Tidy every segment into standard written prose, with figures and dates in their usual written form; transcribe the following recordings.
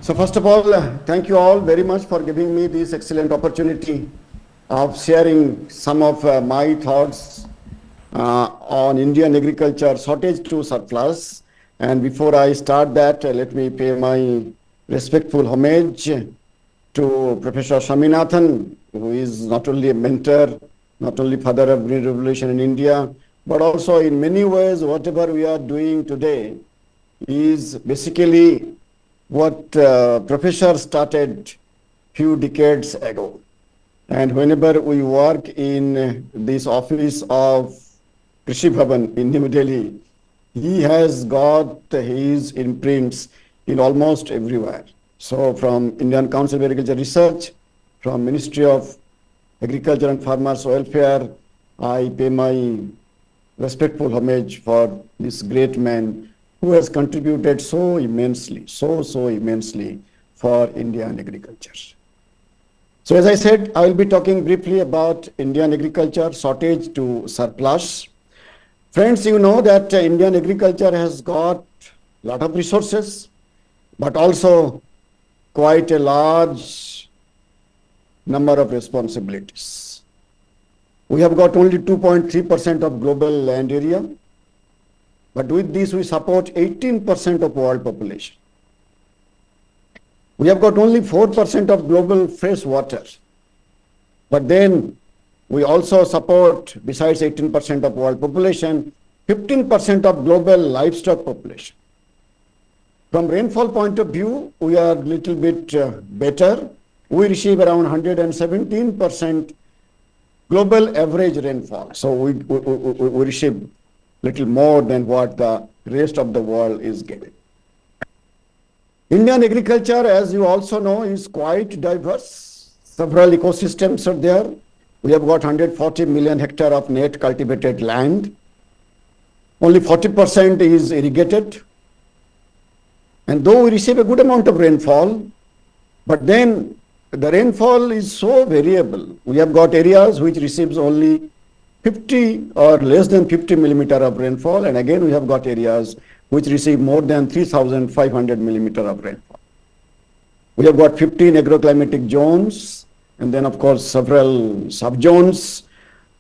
So first of all, thank you all very much for giving me this excellent opportunity of sharing some of my thoughts on Indian agriculture shortage to surplus. And before I start that, let me pay my respectful homage to Professor Swaminathan, who is not only a mentor, not only father of Green Revolution in India, but also in many ways, whatever we are doing today is basically what Professor started few decades ago. And whenever we work in this office of Krishi Bhavan in New Delhi, he has got his imprints in almost everywhere. So from Indian Council of Agriculture Research, from Ministry of Agriculture and Farmers Welfare, I pay my respectful homage for this great man who has contributed so immensely, so immensely for Indian agriculture. So as I said, I will be talking briefly about Indian agriculture shortage to surplus. Friends, you know that Indian agriculture has got a lot of resources, but also quite a large number of responsibilities. We have got only 2.3% of global land area, but with this we support 18% of world population. We have got only 4% of global fresh water, but then we also support, besides 18% of world population, 15% of global livestock population. From rainfall point of view, we are a little bit better. We receive around 117% global average rainfall. So we receive little more than what the rest of the world is getting. Indian agriculture, as you also know, is quite diverse. Several ecosystems are there. We have got 140 million hectare of net cultivated land. Only 40% is irrigated. And though we receive a good amount of rainfall, but then the rainfall is so variable. We have got areas which receives only 50 or less than 50 millimeter of rainfall, and again we have got areas which receive more than 3,500 millimeter of rainfall. We have got 15 agroclimatic zones, and then of course several subzones.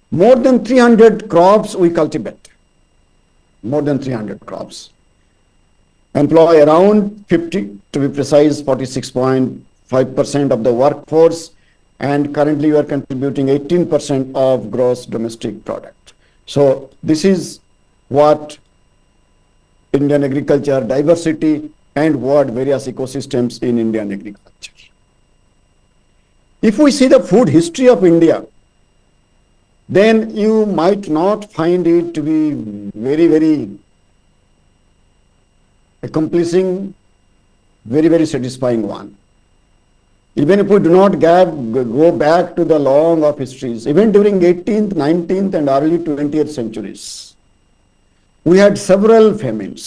More than 300 crops we cultivate. More than 300 crops. Employ around 50, to be precise, 46.5% of the workforce, and currently we are contributing 18% of gross domestic product. So this is what Indian agriculture diversity and what various ecosystems in Indian agriculture. If we see the food history of India, then you might not find it to be very accomplishing, very satisfying one. Even if we do not go back to the long of histories, even during 18th, 19th and early 20th centuries, we had several famines,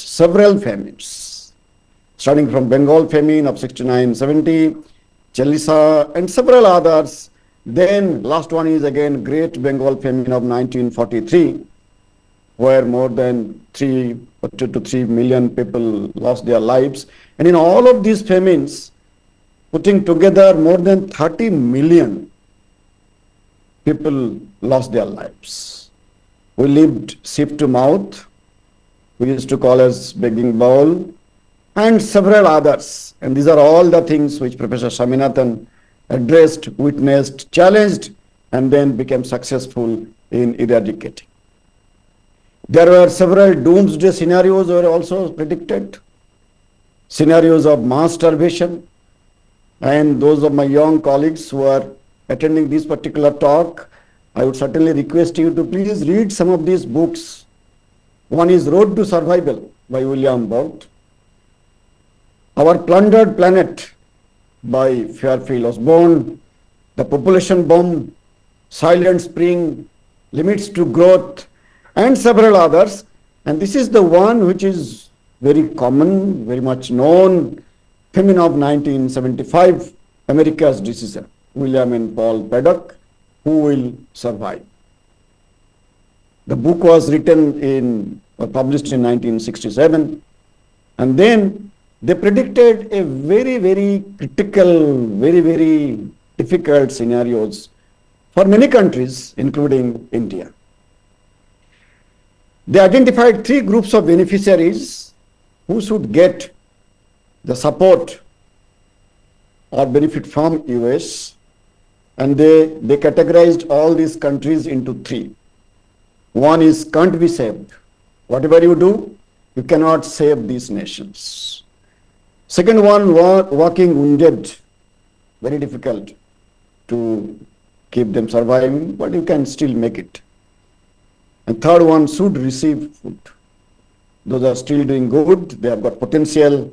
starting from Bengal famine of 69-70, Chalisa and several others. Then last one is again Great Bengal famine of 1943, where more than 2 to 3 million people lost their lives. And in all of these famines, putting together, more than 30 million people lost their lives. We lived ship to mouth, we used to call as begging bowl, and several others. And these are all the things which Professor Swaminathan addressed, witnessed, challenged, and then became successful in eradicating. There were several doomsday scenarios were also predicted, scenarios of mass starvation. And those of my young colleagues who are attending this particular talk, I would certainly request you to please read some of these books. One is Road to Survival by William Govt, Our Plundered Planet by Fairfield Osborne, The Population Bomb, Silent Spring, Limits to Growth, and several others. And this is the one which is very common, very much known, Famine of 1975, America's Decision, William and Paul Paddock, Who Will Survive? The book was written or published in 1967, and then they predicted a very, very critical, very, very difficult scenarios for many countries, including India. They identified three groups of beneficiaries who should get the support or benefit from US, and they categorized all these countries into three. One is can't be saved. Whatever you do, you cannot save these nations. Second one, walking wounded, very difficult to keep them surviving, but you can still make it. And third one, should receive food. Those are still doing good, they have got potential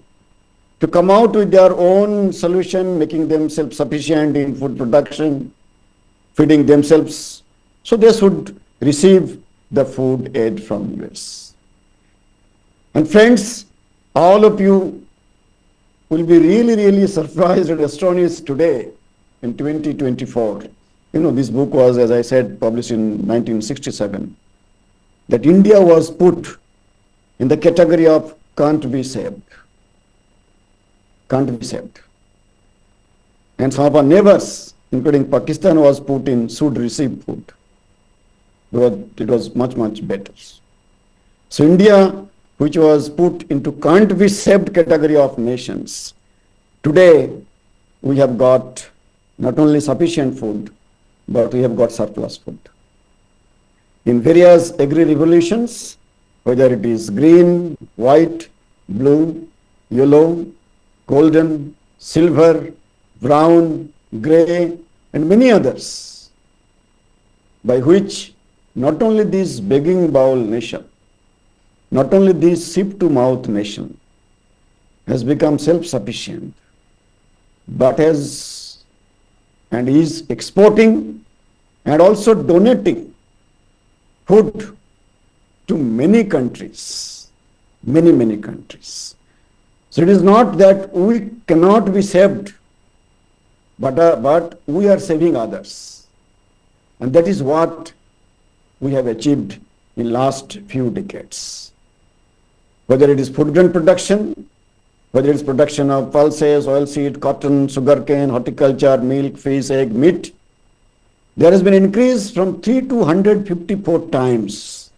to come out with their own solution, making them self-sufficient in food production, feeding themselves. So they should receive the food aid from US. And friends, all of you will be really, really surprised and astonished today in 2024. You know, this book was, as I said, published in 1967, that India was put in the category of can't be saved. Can't be saved. And some of our neighbors, including Pakistan, was put in should receive food, because it was much, much better. So India, which was put into can't be saved category of nations, today we have got not only sufficient food, but we have got surplus food. In various agri-revolutions, whether it is green, white, blue, yellow, golden, silver, brown, grey, and many others, by which not only this begging bowl nation, not only this ship-to-mouth nation has become self-sufficient, but has and is exporting and also donating food to many countries, many countries. So it is not that we cannot be saved, but we are saving others. And that is what we have achieved in last few decades. Whether it is food grain production, whether it is production of pulses, oilseed, cotton, sugarcane, horticulture, milk, fish, egg, meat, there has been an increase from 3 to 154 times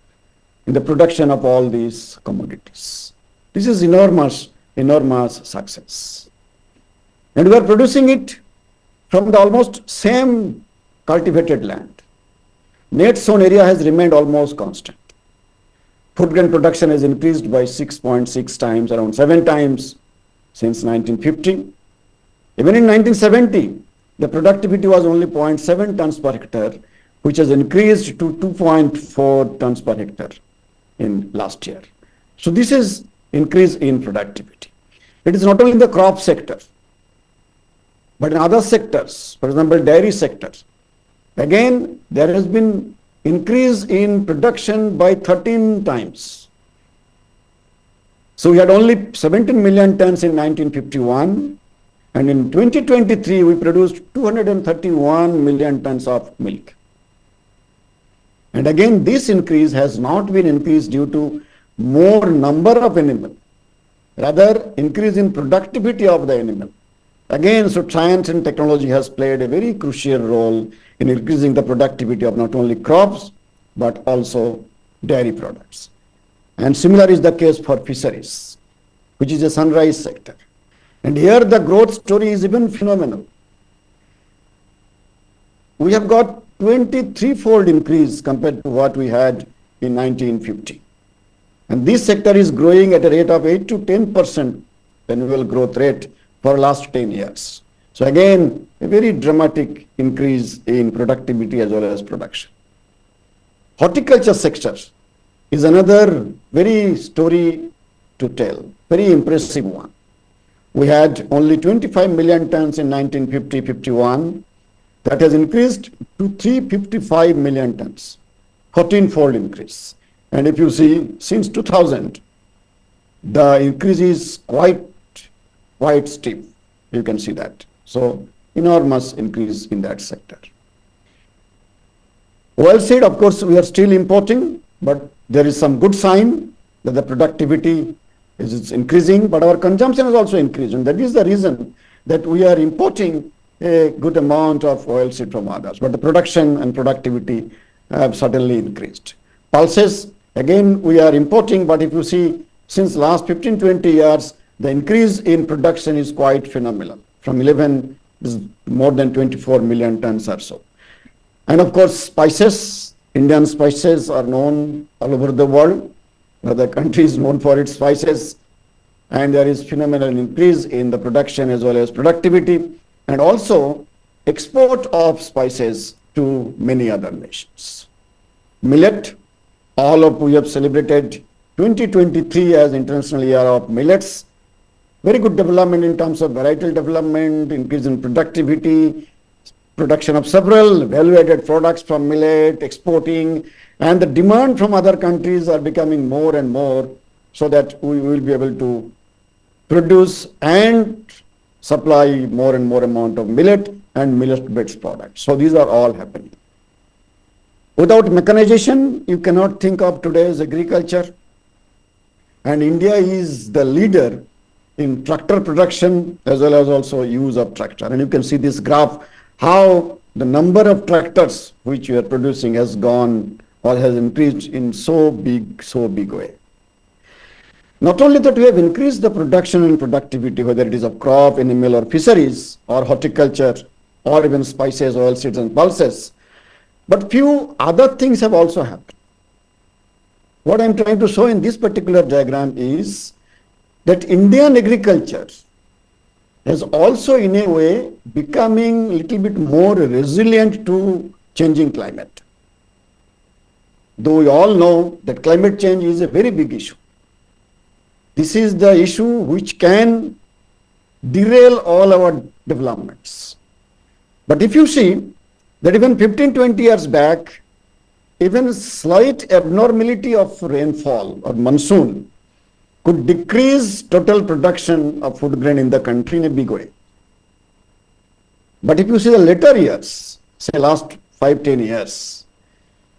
in the production of all these commodities. This is enormous success. And we are producing it from the almost same cultivated land. Net sown area has remained almost constant. Food grain production has increased by 6.6 times, around 7 times since 1950. Even in 1970, the productivity was only 0.7 tons per hectare, which has increased to 2.4 tons per hectare in last year. So this is increase in productivity. It is not only in the crop sector, but in other sectors, for example, dairy sector. Again, there has been increase in production by 13 times. So we had only 17 million tons in 1951, and in 2023 we produced 231 million tons of milk. And again, this increase has not been increased due to more number of animals, rather increase in productivity of the animal. Again, so science and technology has played a very crucial role in increasing the productivity of not only crops, but also dairy products. And similar is the case for fisheries, which is a sunrise sector. And here the growth story is even phenomenal. We have got 23-fold increase compared to what we had in 1950. And this sector is growing at a rate of 8 to 10% annual growth rate for last 10 years. So again, a very dramatic increase in productivity as well as production. Horticulture sector is another very story to tell, very impressive one. We had only 25 million tons in 1950-51. That has increased to 355 million tons, 14-fold increase. And if you see, since 2000, the increase is quite steep. You can see that. So enormous increase in that sector. Oilseed, of course, we are still importing, but there is some good sign that the productivity is increasing, but our consumption is also increasing. That is the reason that we are importing a good amount of oilseed from others. But the production and productivity have certainly increased. Pulses, again, we are importing, but if you see, since last 15-20 years, the increase in production is quite phenomenal. From 11 is more than 24 million tons or so. And of course, spices, Indian spices are known all over the world. The country is known for its spices, and there is phenomenal increase in the production as well as productivity, and also export of spices to many other nations. Millet, we have celebrated 2023 as International Year of Millets. Very good development in terms of varietal development, increase in productivity, production of several value-added products from millet, exporting, and the demand from other countries are becoming more and more, so that we will be able to produce and supply more and more amount of millet and millet-based products. So these are all happening. Without mechanization, you cannot think of today's agriculture. And India is the leader in tractor production as well as also use of tractor. And you can see this graph, how the number of tractors which we are producing has gone or has increased in so big way. Not only that, we have increased the production and productivity, whether it is of crop, animal or fisheries or horticulture or even spices, oilseeds and pulses, but few other things have also happened. What I am trying to show in this particular diagram is that Indian agriculture has also in a way becoming a little bit more resilient to changing climate. Though we all know that climate change is a very big issue. This is the issue which can derail all our developments. But if you see that even 15-20 years back, even slight abnormality of rainfall or monsoon could decrease total production of food grain in the country in a big way. But if you see the later years, say last 5-10 years,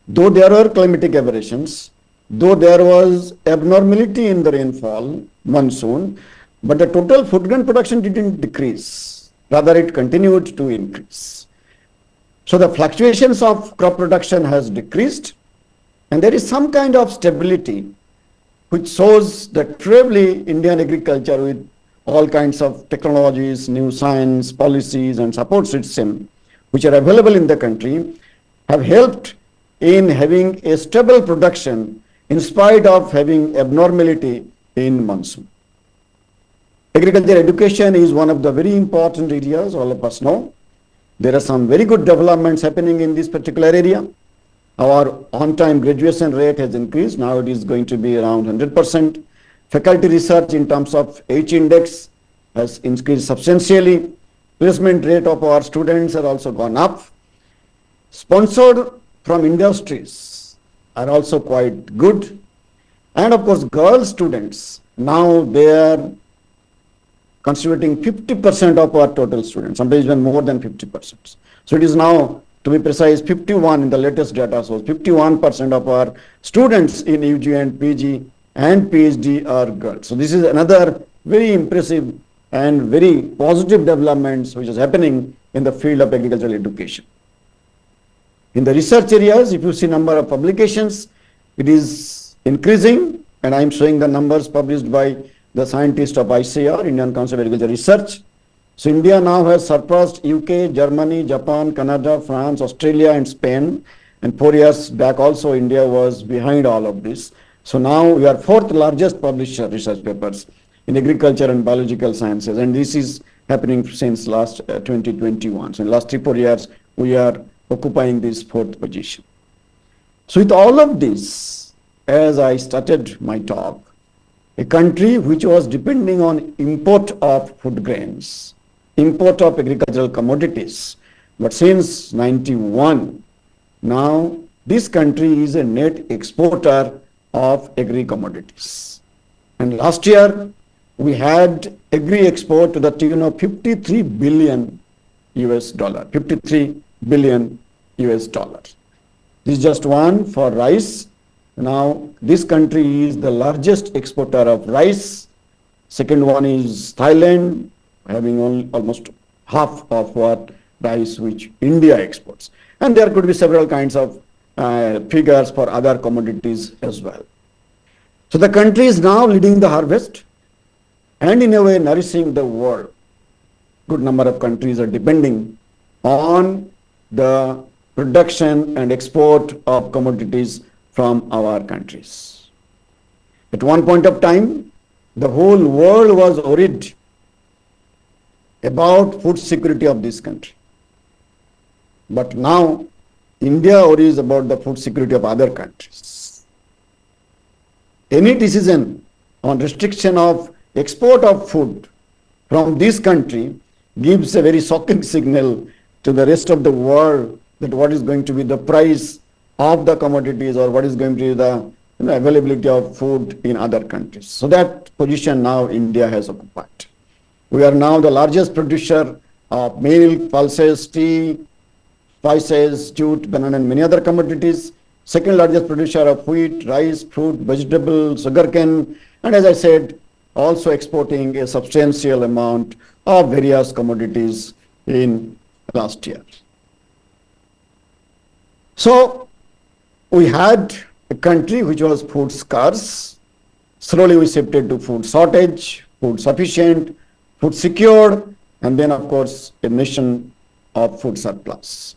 though there were climatic aberrations, though there was abnormality in the rainfall, monsoon, but the total food grain production didn't decrease. Rather, it continued to increase. So the fluctuations of crop production has decreased, and there is some kind of stability which shows that probably Indian agriculture, with all kinds of technologies, new science, policies and support system which are available in the country, have helped in having a stable production in spite of having abnormality in monsoon. Agriculture education is one of the very important areas, all of us know. There are some very good developments happening in this particular area. Our on-time graduation rate has increased. Now it is going to be around 100%. Faculty research in terms of H index has increased substantially. Placement rate of our students has also gone up. Sponsored from industries are also quite good. And of course, girl students, now they are constituting 50% of our total students, sometimes even more than 50%. So it is now, to be precise, 51 in the latest data shows, 51% of our students in UG and PG and PhD are girls. So this is another very impressive and very positive developments which is happening in the field of agricultural education. In the research areas, if you see number of publications, it is increasing, and I am showing the numbers published by the scientists of ICR, Indian Council of Agricultural Research. So India now has surpassed UK, Germany, Japan, Canada, France, Australia and Spain. And 4 years back also India was behind all of this. So now we are fourth largest publisher research papers in agriculture and biological sciences. And this is happening since last 2021. So in last 3-4 years, we are occupying this fourth position. So with all of this, as I started my talk, a country which was depending on import of food grains, import of agricultural commodities, but since 91, now this country is a net exporter of agri commodities. And last year, we had agri export to the tune of 53 billion US dollar, 53 billion US dollars. This is just one for rice. Now, this country is the largest exporter of rice. Second one is Thailand, having almost half of what rice which India exports. And there could be several kinds of figures for other commodities as well. So the country is now leading the harvest and in a way nourishing the world. Good number of countries are depending on the production and export of commodities from our countries. At one point of time, the whole world was worried about food security of this country. But now, India worries about the food security of other countries. Any decision on restriction of export of food from this country gives a very shocking signal to the rest of the world that what is going to be the price of the commodities or what is going to be the availability of food in other countries. So that position now India has occupied. We are now the largest producer of milk, pulses, tea, spices, jute, banana and many other commodities. Second largest producer of wheat, rice, fruit, vegetables, sugarcane, and as I said, also exporting a substantial amount of various commodities in last year. So we had a country which was food scarce. Slowly we shifted to food shortage, food sufficient, food secured, and then of course a nation of food surplus.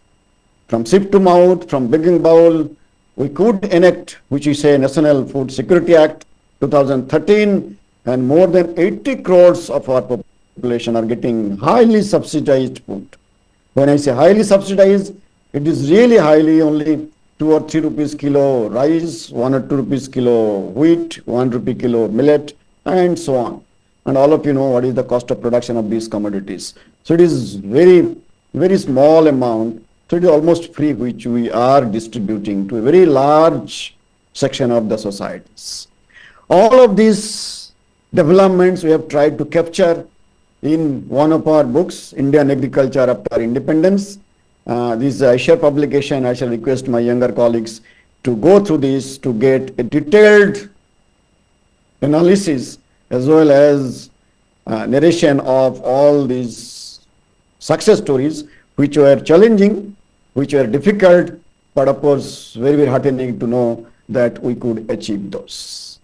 From ship to mouth, from begging bowl, we could enact, which is a National Food Security Act 2013, and more than 80 crores of our population are getting highly subsidized food. When I say highly subsidized, it is really highly, only 2 or 3 rupees kilo rice, 1 or 2 rupees kilo wheat, 1 rupee kilo millet, and so on. And all of you know what is the cost of production of these commodities. So it is very, very small amount. So it is almost free, which we are distributing to a very large section of the societies. All of these developments we have tried to capture in one of our books, Indian Agriculture After Independence. This is a share publication. I shall request my younger colleagues to go through this to get a detailed analysis as well as narration of all these success stories, which were challenging, which were difficult, but of course very, very heartening to know that we could achieve those.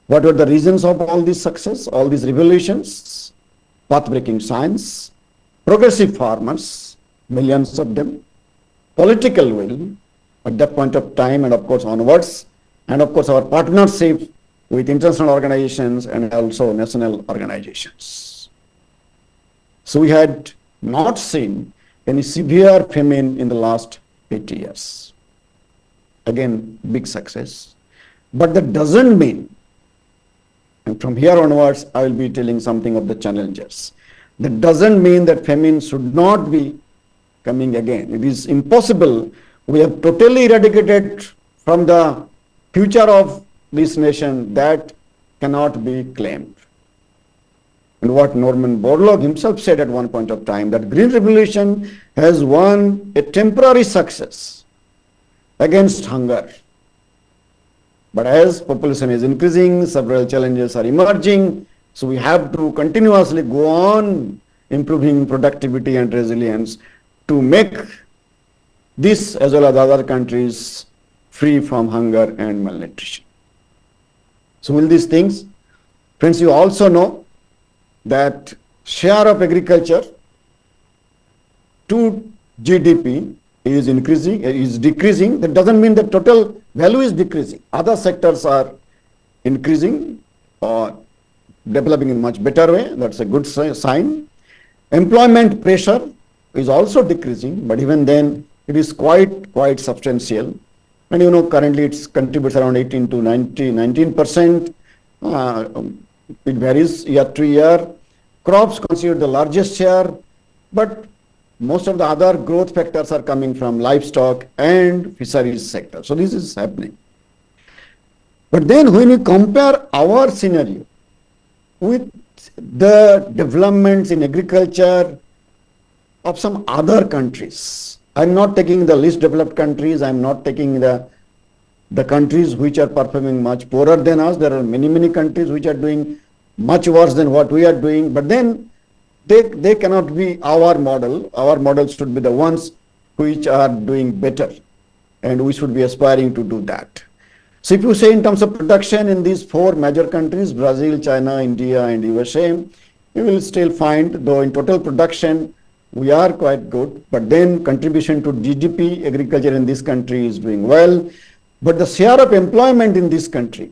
What were the reasons of all this success, all these revolutions? Path-breaking science, progressive farmers, millions of them, political will at that point of time and of course onwards, and of course our partnership with international organizations and also national organizations. So we had not seen any severe famine in the last 80 years. Again, big success. But that doesn't mean, and from here onwards, I will be telling something of the challenges. That doesn't mean that famine should not be coming again. It is impossible. We have totally eradicated from the future of this nation. That cannot be claimed. And what Norman Borlaug himself said at one point of time, that Green Revolution has won a temporary success against hunger. But as population is increasing, several challenges are emerging. So we have to continuously go on improving productivity and resilience to make this as well as other countries free from hunger and malnutrition. So will these things, friends, you also know that share of agriculture to GDP is decreasing. That doesn't mean that total value is decreasing. Other sectors are increasing or developing in a much better way. That's a good sign. Employment pressure is also decreasing, but even then it is quite substantial. And you know, currently it contributes around 18 to 19%. It varies year to year. Crops constitute the largest share, but most of the other growth factors are coming from livestock and fisheries sector. So this is happening. But then when we compare our scenario with the developments in agriculture of some other countries, I'm not taking the least developed countries, I'm not taking the the countries which are performing much poorer than us. There are many, many countries which are doing much worse than what we are doing, but then they cannot be our model. Our model should be the ones which are doing better, and we should be aspiring to do that. So if you say in terms of production in these four major countries, Brazil, China, India, and USA, you will still find, though in total production, we are quite good, but then contribution to GDP, agriculture in this country is doing well. But the share of employment in this country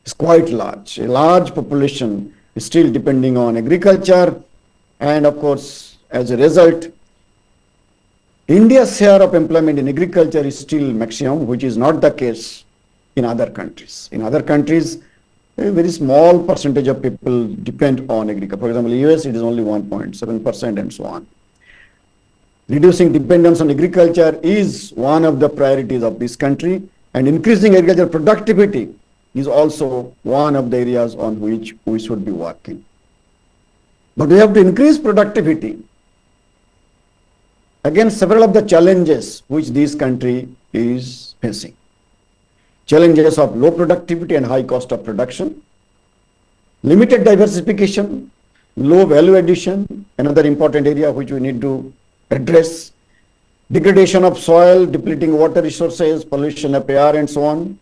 is quite large. A large population is still depending on agriculture. And of course, as a result, India's share of employment in agriculture is still maximum, which is not the case in other countries. In other countries, a very small percentage of people depend on agriculture. For example, US, it is only 1.7% and so on. Reducing dependence on agriculture is one of the priorities of this country, and increasing agricultural productivity is also one of the areas on which we should be working. But we have to increase productivity against several of the challenges which this country is facing. Challenges of low productivity and high cost of production, limited diversification, low value addition, another important area which we need to address, degradation of soil, depleting water resources, pollution of air and so on,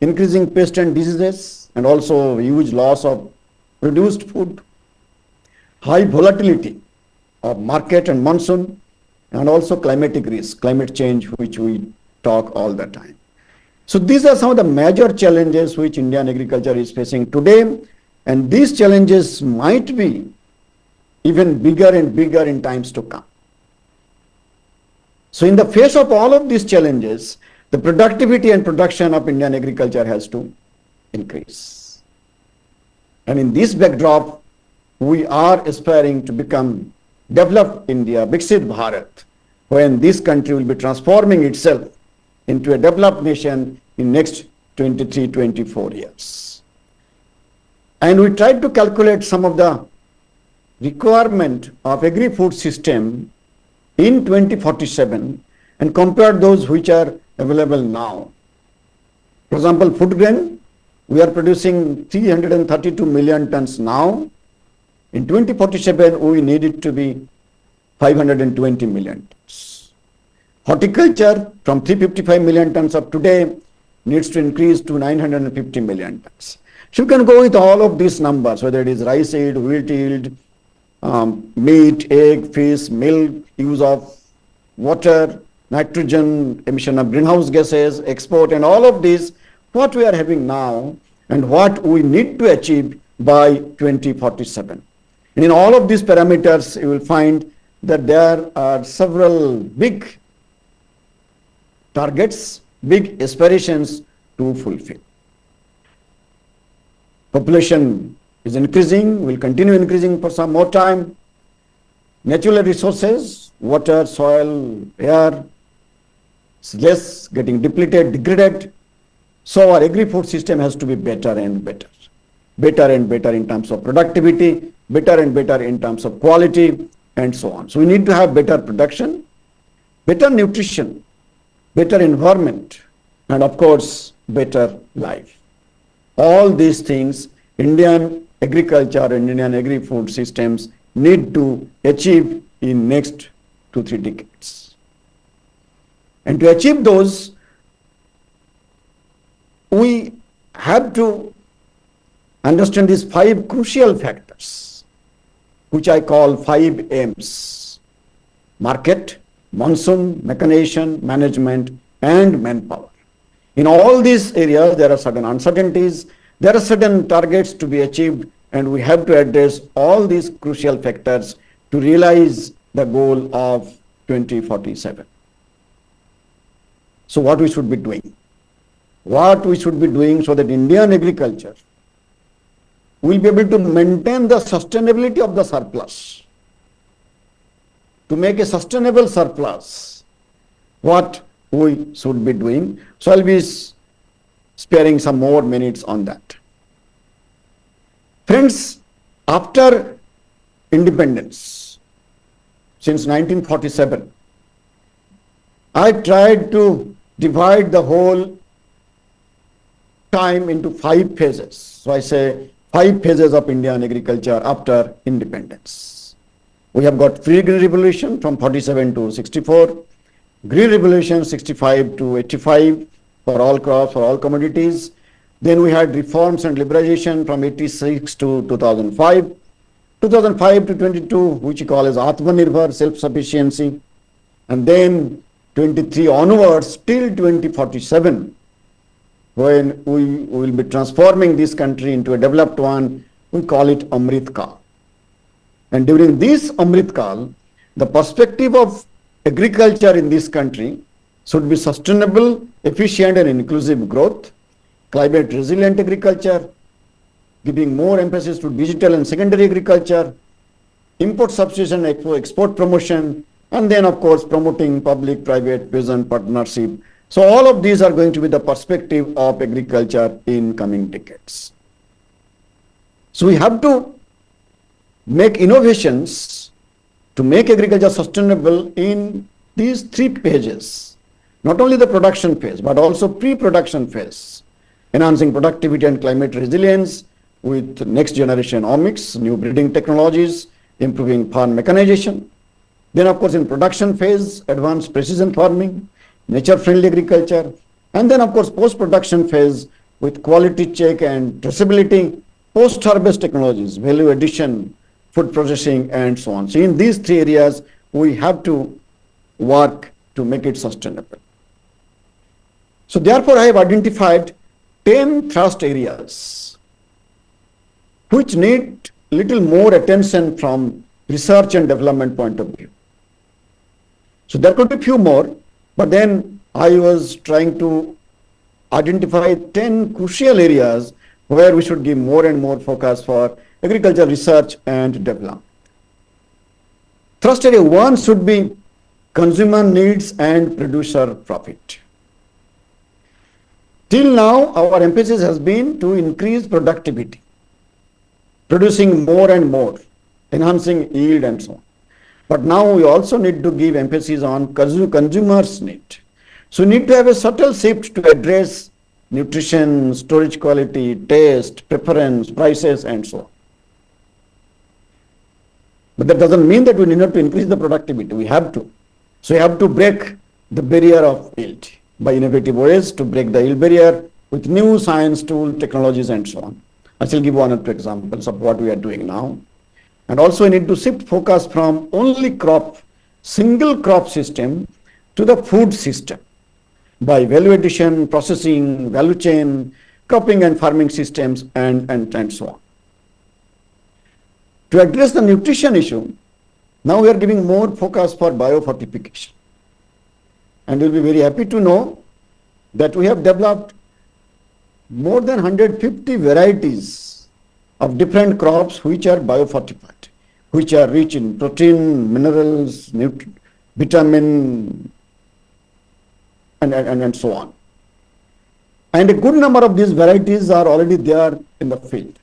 increasing pests and diseases, and also huge loss of produced food, high volatility of market and monsoon, and also climatic risk, climate change, which we talk all the time. So these are some of the major challenges which Indian agriculture is facing today, and these challenges might be even bigger and bigger in times to come. So in the face of all of these challenges, the productivity and production of Indian agriculture has to increase. And in this backdrop, we are aspiring to become developed India, Viksit Bharat, when this country will be transforming itself into a developed nation in next 23, 24 years. And we tried to calculate some of the requirement of agri-food system in 2047 and compare those which are available now. For example, food grain, we are producing 332 million tons now. In 2047, we need it to be 520 million tons. Horticulture, from 355 million tons of today, needs to increase to 950 million tons. So you can go with all of these numbers, whether it is rice yield, wheat yield, meat, egg, fish, milk, use of water, nitrogen, emission of greenhouse gases, export, and all of these, what we are having now and what we need to achieve by 2047. And in all of these parameters, you will find that there are several big targets, big aspirations to fulfill. Population is increasing, will continue increasing for some more time. Natural resources, water, soil, air, is less, getting depleted, degraded. So our agri-food system has to be better and better. Better and better in terms of productivity, better and better in terms of quality, and so on. So we need to have better production, better nutrition, better environment, and of course, better life. All these things, Indian agriculture and Indian agri-food systems need to achieve in next 2-3 decades. And to achieve those, we have to understand these 5 crucial factors, which I call 5 M's: market, monsoon, mechanization, management, and manpower. In all these areas, there are certain uncertainties, there are certain targets to be achieved, and we have to address all these crucial factors to realize the goal of 2047. So what we should be doing? What we should be doing so that Indian agriculture will be able to maintain the sustainability of the surplus. To make a sustainable surplus, what we should be doing. So I'll be sparing some more minutes on that. Friends, after independence, since 1947, I tried to divide the whole time into 5 phases. So I say 5 phases of Indian agriculture after independence. We have got free green revolution from 47 to 64, green revolution 65 to 85 for all crops, for all commodities. Then we had reforms and liberalization from 86 to 2005, 2005 to 22, which we call as Atmanirbhar, self-sufficiency, and then 23 onwards till 2047, when we will be transforming this country into a developed one. We call it Amrit Kal. And during this Amrit Kal, the perspective of agriculture in this country should be sustainable, efficient and inclusive growth, climate resilient agriculture, giving more emphasis to digital and secondary agriculture, import substitution, export promotion, and then of course promoting public-private peasant partnership. So all of these are going to be the perspective of agriculture in coming decades. So we have to make innovations to make agriculture sustainable in these 3 phases, not only the production phase, but also pre-production phase, enhancing productivity and climate resilience with next generation omics, new breeding technologies, improving farm mechanization. Then of course in production phase, advanced precision farming, nature-friendly agriculture, and then of course post-production phase with quality check and traceability, post-harvest technologies, value addition, food processing, and so on. So in these 3 areas, we have to work to make it sustainable. So therefore, I have identified 10 thrust areas which need little more attention from research and development point of view. So there could be few more, but then I was trying to identify 10 crucial areas where we should give more and more focus for agriculture research and development. Thrust area 1 should be consumer needs and producer profit. Till now, our emphasis has been to increase productivity, producing more and more, enhancing yield and so on. But now we also need to give emphasis on consumers' need. So we need to have a subtle shift to address nutrition, storage quality, taste, preference, prices, and so on. But that doesn't mean that we need not to increase the productivity. We have to. So we have to break the barrier of yield by innovative ways to break the yield barrier with new science tools, technologies, and so on. I shall give 1 or 2 examples of what we are doing now. And also we need to shift focus from only crop, single crop system to the food system by value addition, processing, value chain, cropping and farming systems, and so on. To address the nutrition issue, now we are giving more focus for biofortification. And you'll be very happy to know that we have developed more than 150 varieties of different crops which are biofortified, which are rich in protein, minerals, vitamin, and so on. And a good number of these varieties are already there in the field.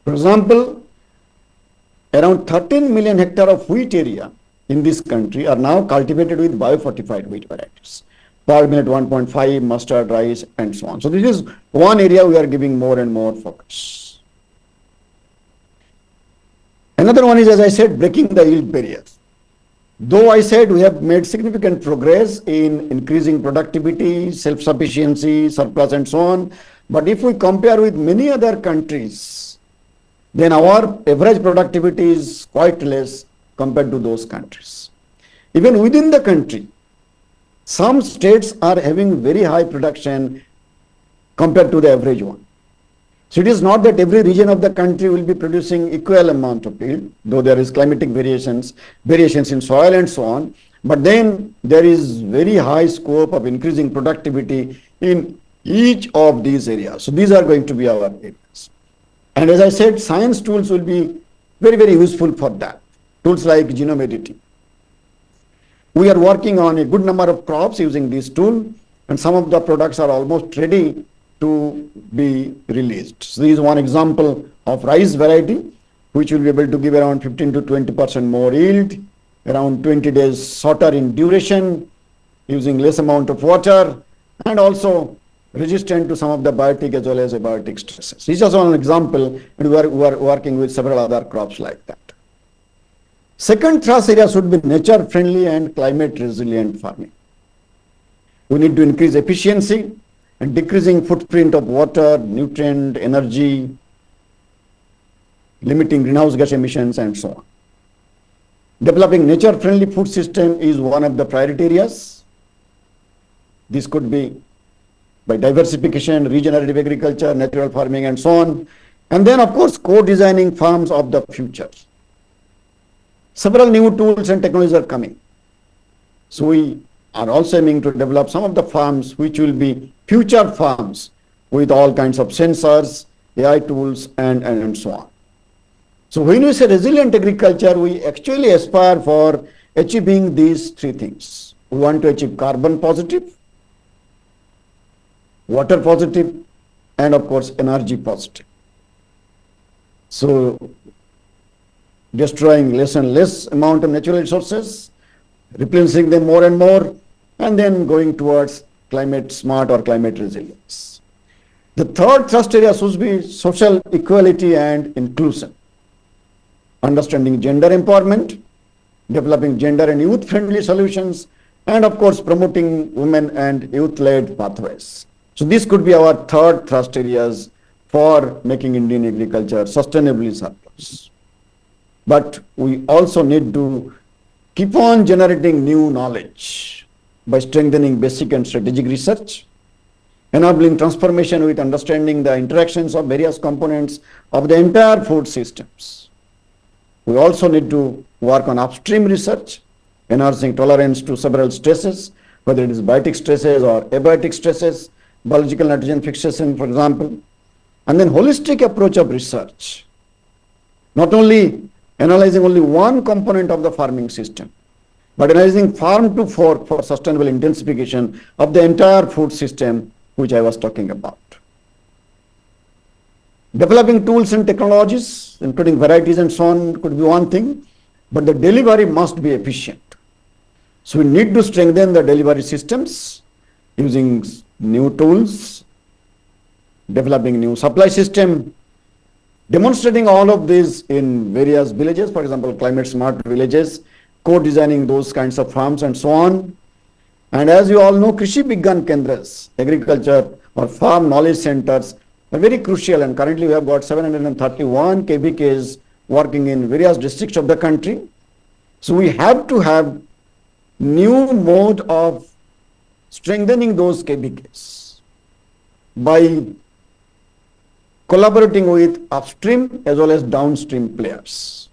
For example, around 13 million hectare of wheat area in this country are now cultivated with biofortified wheat varieties. Pearl millet 1.5, mustard, rice, and so on. So this is one area we are giving more and more focus. Another one is, as I said, breaking the yield barriers. Though I said we have made significant progress in increasing productivity, self-sufficiency, surplus, and so on, but if we compare with many other countries, then our average productivity is quite less compared to those countries. Even within the country, some states are having very high production compared to the average one. So it is not that every region of the country will be producing equal amount of yield, though there is climatic variations in soil and so on, but then there is very high scope of increasing productivity in each of these areas. So these are going to be our areas. And as I said, science tools will be very, very useful for that. Tools like genome editing. We are working on a good number of crops using this tool, and some of the products are almost ready to be released. So this is one example of rice variety, which will be able to give around 15 to 20% more yield, around 20 days shorter in duration, using less amount of water, and also resistant to some of the biotic as well as abiotic stresses. This is also an example, and we are working with several other crops like that. Second thrust area should be nature-friendly and climate-resilient farming. We need to increase efficiency and decreasing footprint of water, nutrient, energy, limiting greenhouse gas emissions, and so on. Developing nature-friendly food system is one of the priority areas. This could be by diversification, regenerative agriculture, natural farming, and so on. And then, of course, co-designing farms of the future. Several new tools and technologies are coming. So we are also aiming to develop some of the farms which will be future farms with all kinds of sensors, AI tools, and so on. So when we say resilient agriculture, we actually aspire for achieving these three things. We want to achieve carbon positive, water positive, and of course energy positive. So destroying less and less amount of natural resources, replenishing them more and more, and then going towards climate smart or climate resilience. The third thrust area should be social equality and inclusion. Understanding gender empowerment, developing gender and youth friendly solutions, and of course promoting women and youth led pathways. So this could be our third thrust areas for making Indian agriculture sustainably surplus. But we also need to keep on generating new knowledge by strengthening basic and strategic research, enabling transformation with understanding the interactions of various components of the entire food systems. We also need to work on upstream research, enhancing tolerance to several stresses, whether it is biotic stresses or abiotic stresses, biological nitrogen fixation, for example, and then holistic approach of research. Not only analyzing only one component of the farming system, but analyzing farm to fork for sustainable intensification of the entire food system, which I was talking about. Developing tools and technologies, including varieties and so on, could be one thing, but the delivery must be efficient. So we need to strengthen the delivery systems using new tools, developing new supply system, demonstrating all of this in various villages, for example, climate smart villages, co-designing those kinds of farms and so on. And as you all know, Krishi Vigyan Kendras, agriculture or farm knowledge centers, are very crucial, and currently we have got 731 KVKs working in various districts of the country. So we have to have new mode of strengthening those KVKs by collaborating with upstream as well as downstream players,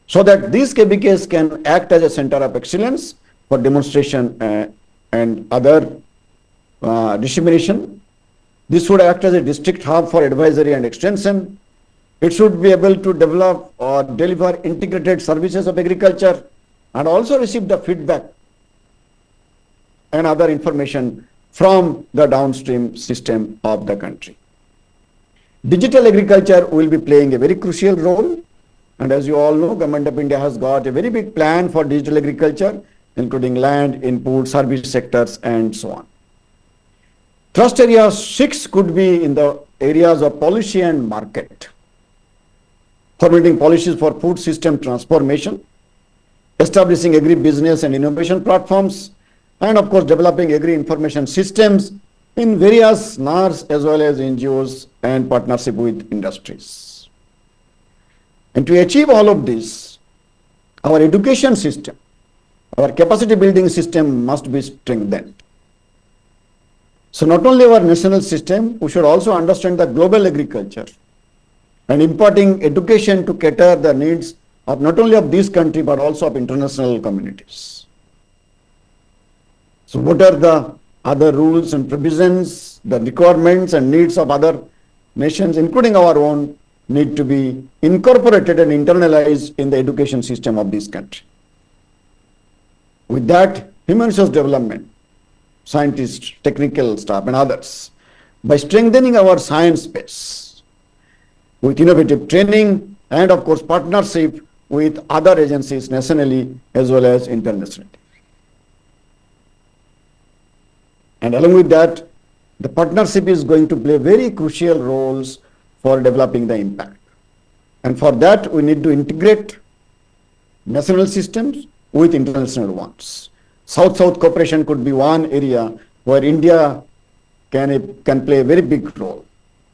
so that these KVKs can act as a center of excellence for demonstration and other dissemination. This would act as a district hub for advisory and extension. It should be able to develop or deliver integrated services of agriculture and also receive the feedback and other information from the downstream system of the country. Digital agriculture will be playing a very crucial role, and as you all know, Government of India has got a very big plan for digital agriculture, including land, input, service sectors, and so on. Thrust area 6 could be in the areas of policy and market, formulating policies for food system transformation, establishing agri-business and innovation platforms, and of course developing agri-information systems in various NARs as well as NGOs and partnership with industries. And to achieve all of this, our education system, our capacity building system must be strengthened. So not only our national system, we should also understand the global agriculture and imparting education to cater the needs of not only of this country but also of international communities. So what are the other rules and provisions, the requirements and needs of other nations, including our own, need to be incorporated and internalized in the education system of this country. With that, human resource development, scientists, technical staff and others, by strengthening our science base with innovative training and of course partnership with other agencies nationally as well as internationally. And along with that, The partnership is going to play very crucial roles for developing the impact. And for that, we need to integrate national systems with international ones. South-South cooperation could be one area where India can play a very big role.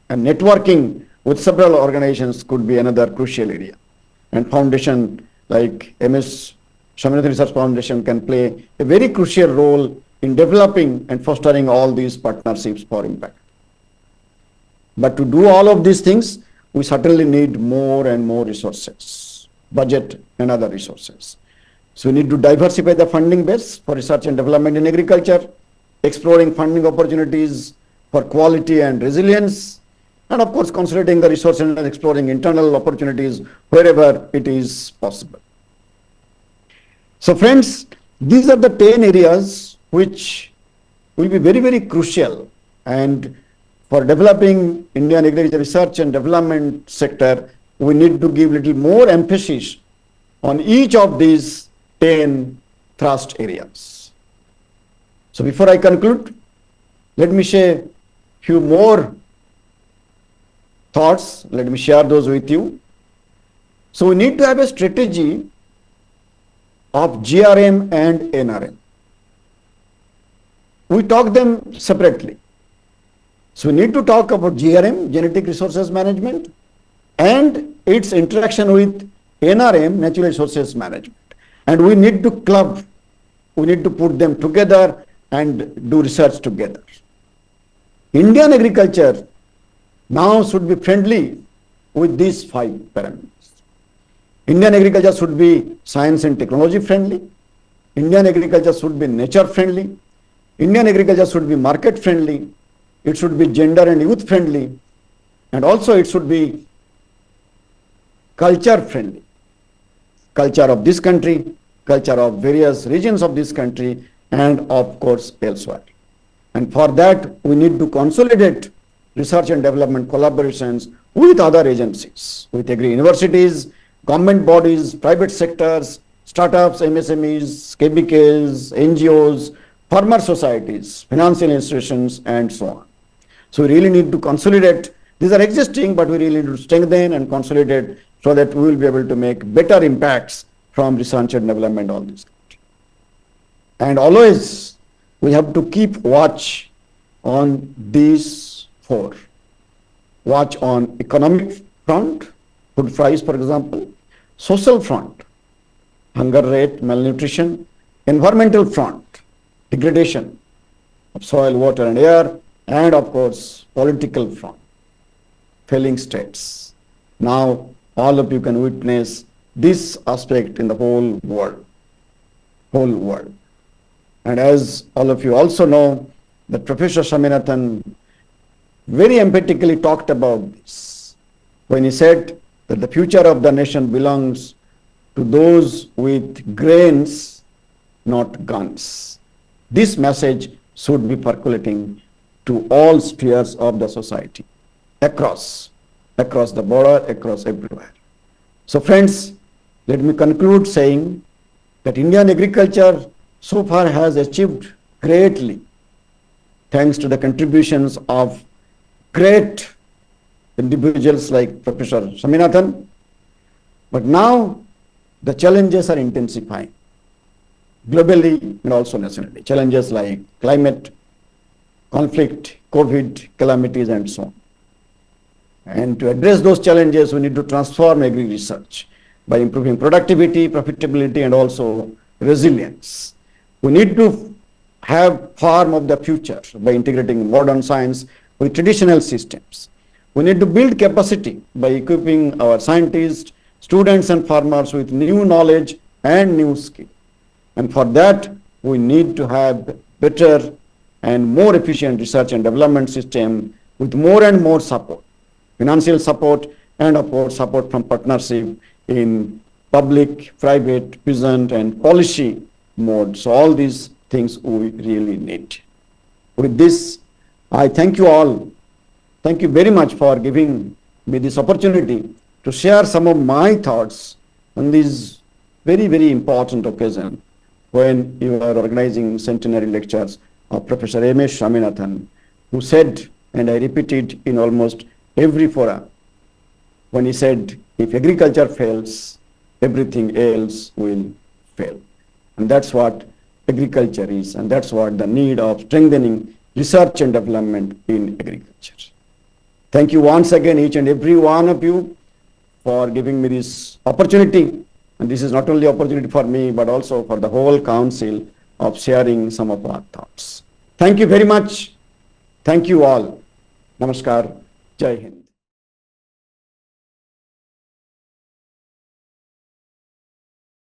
And networking with several organizations could be another crucial area. And foundation like M.S.Swaminathan Research Foundation can play a very crucial role in developing and fostering all these partnerships for impact. But to do all of these things, we certainly need more and more resources, budget and other resources. So we need to diversify the funding base for research and development in agriculture, exploring funding opportunities for quality and resilience, and of course consolidating the resources and exploring internal opportunities wherever it is possible. So friends, these are the 10 areas which will be very, very crucial, and for developing Indian agriculture research and development sector, we need to give little more emphasis on each of these 10 thrust areas. So before I conclude, let me share few more thoughts. Let me share those with you. So we need to have a strategy of GRM and NRM. We talk them separately. So we need to talk about GRM, genetic resources management, and its interaction with NRM, natural resources management. And we need to club, we need to put them together and do research together. Indian agriculture now should be friendly with these 5 parameters. Indian agriculture should be science and technology friendly. Indian agriculture should be nature friendly. Indian agriculture should be market friendly. It should be gender and youth friendly. And also it should be culture friendly. Culture of this country, culture of various regions of this country, and of course elsewhere. And for that, we need to consolidate research and development collaborations with other agencies, with agri universities, government bodies, private sectors, startups, MSMEs, KBKs, NGOs, farmer societies, financial institutions, and so on. So we really need to consolidate. These are existing, but we really need to strengthen and consolidate so that we will be able to make better impacts from research and development on this country. And always we have to keep watch on these 4. Watch on economic front, food price for example, social front, hunger rate, malnutrition, environmental front, degradation of soil, water and air, and of course political front, failing states. Now all of you can witness this aspect in the whole world. And as all of you also know, that Professor Swaminathan very emphatically talked about this when he said that the future of the nation belongs to those with grains, not guns. This message should be percolating to all spheres of the society, across the border, across everywhere. So friends, let me conclude saying that Indian agriculture so far has achieved greatly thanks to the contributions of great individuals like Professor Swaminathan. But now the challenges are intensifying globally and also nationally. Challenges like climate, conflict, COVID, calamities, and so on. And to address those challenges, we need to transform agri research by improving productivity, profitability, and also resilience. We need to have farm of the future by integrating modern science with traditional systems. We need to build capacity by equipping our scientists, students, and farmers with new knowledge and new skill. And for that, we need to have better and more efficient research and development system with more and more support, financial support, and of course support from partnership in public, private, peasant, and policy mode. So all these things we really need. With this, I thank you all. Thank you very much for giving me this opportunity to share some of my thoughts on this very, very important occasion when you are organizing centenary lectures of Professor M.S. Swaminathan who said, and I repeat it in almost every forum, when he said, if agriculture fails, everything else will fail. And that's what agriculture is, and that's what the need of strengthening research and development in agriculture. Thank you once again, each and every one of you, for giving me this opportunity. And this is not only opportunity for me, but also for the whole council of sharing some of our thoughts. Thank you very much. Thank you all. Namaskar. Jai Hind.